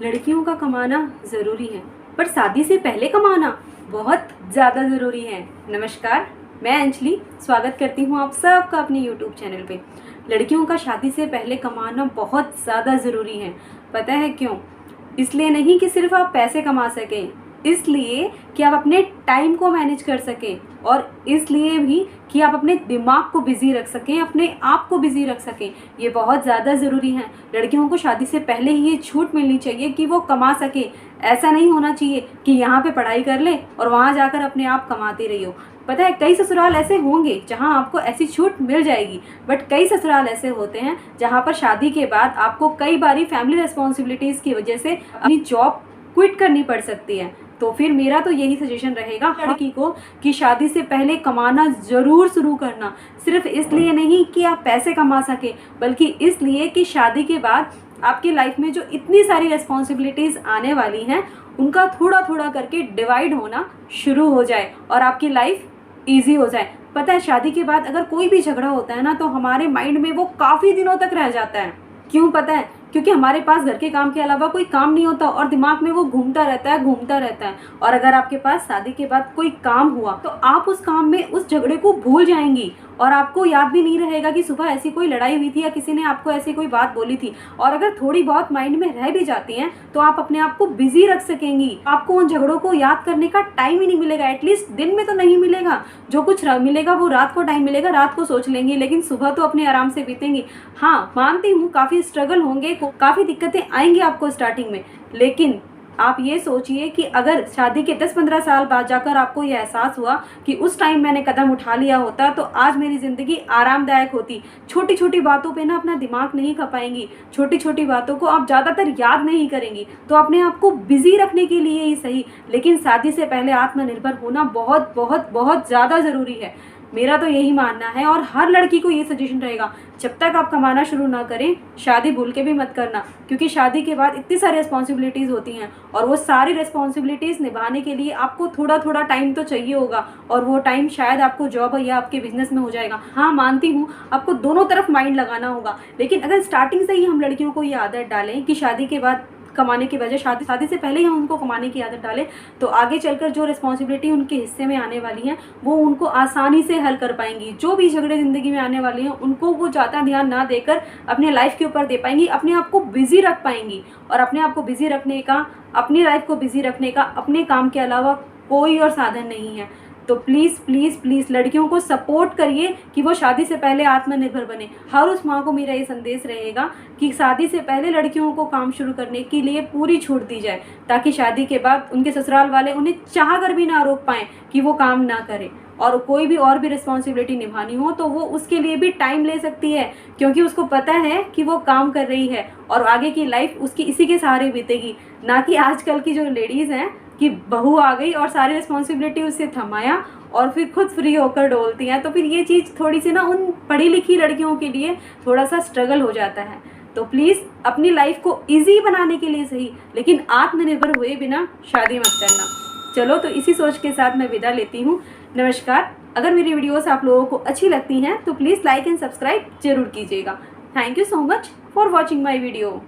लड़कियों का कमाना ज़रूरी है, पर शादी से पहले कमाना बहुत ज़्यादा ज़रूरी है। नमस्कार, मैं अंजलि स्वागत करती हूँ आप सबका अपने YouTube चैनल पे। लड़कियों का शादी से पहले कमाना बहुत ज़्यादा ज़रूरी है। पता है क्यों? इसलिए नहीं कि सिर्फ आप पैसे कमा सकें, इसलिए कि आप अपने टाइम को मैनेज कर सकें, और इसलिए भी कि आप अपने दिमाग को बिज़ी रख सकें, अपने आप को बिज़ी रख सकें। ये बहुत ज़्यादा ज़रूरी है। लड़कियों को शादी से पहले ही ये छूट मिलनी चाहिए कि वो कमा सके। ऐसा नहीं होना चाहिए कि यहाँ पे पढ़ाई कर ले और वहाँ जाकर अपने आप कमाते रही हो। पता है, कई ससुराल ऐसे होंगे जहाँ आपको ऐसी छूट मिल जाएगी, बट कई ससुराल ऐसे होते हैं जहाँ पर शादी के बाद आपको कई बारी फैमिली रिस्पॉन्सिबिलिटीज़ की वजह से अपनी जॉब क्विट करनी पड़ सकती है। तो फिर मेरा तो यही सजेशन रहेगा लड़की को कि शादी से पहले कमाना ज़रूर शुरू करना। सिर्फ इसलिए नहीं कि आप पैसे कमा सके, बल्कि इसलिए कि शादी के बाद आपकी लाइफ में जो इतनी सारी रिस्पॉन्सिबिलिटीज़ आने वाली हैं, उनका थोड़ा थोड़ा करके डिवाइड होना शुरू हो जाए और आपकी लाइफ ईजी हो जाए। पता है, शादी के बाद अगर कोई भी झगड़ा होता है ना, तो हमारे माइंड में वो काफ़ी दिनों तक रह जाता है। क्यों पता है? क्योंकि हमारे पास घर के काम के अलावा कोई काम नहीं होता और दिमाग में वो घूमता रहता है। और अगर आपके पास शादी के बाद कोई काम हुआ तो आप उस काम में उस झगड़े को भूल जाएंगी और आपको याद भी नहीं रहेगा कि सुबह ऐसी कोई लड़ाई हुई थी या किसी ने आपको ऐसी कोई बात बोली थी। और अगर थोड़ी बहुत माइंड में रह भी जाती हैं तो आप अपने आप को बिजी रख सकेंगी। आपको उन झगड़ों को याद करने का टाइम ही नहीं मिलेगा, एटलीस्ट दिन में तो नहीं मिलेगा। जो कुछ मिलेगा वो रात को टाइम मिलेगा, रात को सोच लेंगी, लेकिन सुबह तो अपने आराम से बीतेंगी। हाँ, मानती हूँ काफ़ी स्ट्रगल होंगे, काफ़ी दिक्कतें आएंगी आपको स्टार्टिंग में, लेकिन आप ये सोचिए कि अगर शादी के 10-15 साल बाद जाकर आपको ये एहसास हुआ कि उस टाइम मैंने कदम उठा लिया होता तो आज मेरी ज़िंदगी आरामदायक होती। छोटी छोटी बातों पे ना अपना दिमाग नहीं खपाएंगी, छोटी छोटी बातों को आप ज़्यादातर याद नहीं करेंगी, तो अपने आप को बिजी रखने के लिए ही सही, लेकिन शादी से पहले आत्मनिर्भर होना बहुत बहुत बहुत ज़्यादा ज़रूरी है। मेरा तो यही मानना है, और हर लड़की को ये सजेशन रहेगा, जब तक आप कमाना शुरू ना करें शादी भूल के भी मत करना, क्योंकि शादी के बाद इतनी सारी रिस्पॉन्सिबिलिटीज़ होती हैं और वो सारी रिस्पॉन्सिबिलिटीज़ निभाने के लिए आपको थोड़ा थोड़ा टाइम तो चाहिए होगा, और वो टाइम शायद आपको जॉब या आपके बिजनेस में हो जाएगा। हाँ, मानती हूँ आपको दोनों तरफ माइंड लगाना होगा, लेकिन अगर स्टार्टिंग से ही हम लड़कियों को ये आदत डालें कि शादी के बाद कमाने की वजह शादी से पहले ही हम उनको कमाने की आदत डालें, तो आगे चलकर जो रिस्पॉन्सिबिलिटी उनके हिस्से में आने वाली हैं वो उनको आसानी से हल कर पाएंगी। जो भी झगड़े ज़िंदगी में आने वाले हैं उनको वो ज़्यादा ध्यान ना देकर अपने लाइफ के ऊपर दे पाएंगी, अपने आप को बिज़ी रख पाएंगी। और अपने आप को बिज़ी रखने का, अपनी लाइफ को बिज़ी रखने का अपने काम के अलावा कोई और साधन नहीं है। तो प्लीज़ प्लीज़ प्लीज़ लड़कियों को सपोर्ट करिए कि वो शादी से पहले आत्मनिर्भर बने। हर उस माँ को मेरा ये संदेश रहेगा कि शादी से पहले लड़कियों को काम शुरू करने के लिए पूरी छूट दी जाए, ताकि शादी के बाद उनके ससुराल वाले उन्हें चाह कर भी ना रोक पाएँ कि वो काम ना करें। और कोई भी और भी रिस्पॉन्सिबिलिटी निभानी हो तो वो उसके लिए भी टाइम ले सकती है, क्योंकि उसको पता है कि वो काम कर रही है और आगे की लाइफ उसकी इसी के सहारे बीतेगी। ना कि आजकल की जो लेडीज़ हैं कि बहू आ गई और सारी रिस्पॉन्सिबिलिटी उससे थमाया और फिर खुद फ्री होकर डोलती हैं। तो फिर ये चीज़ थोड़ी सी ना उन पढ़ी लिखी लड़कियों के लिए थोड़ा सा स्ट्रगल हो जाता है। तो प्लीज़ अपनी लाइफ को ईजी बनाने के लिए सही, लेकिन आत्मनिर्भर हुए बिना शादी मत करना। चलो, तो इसी सोच के साथ मैं विदा लेती हूँ। नमस्कार। अगर मेरी वीडियोस आप लोगों को अच्छी लगती हैं तो प्लीज़ लाइक एंड सब्सक्राइब जरूर कीजिएगा। Thank you so much for watching my video.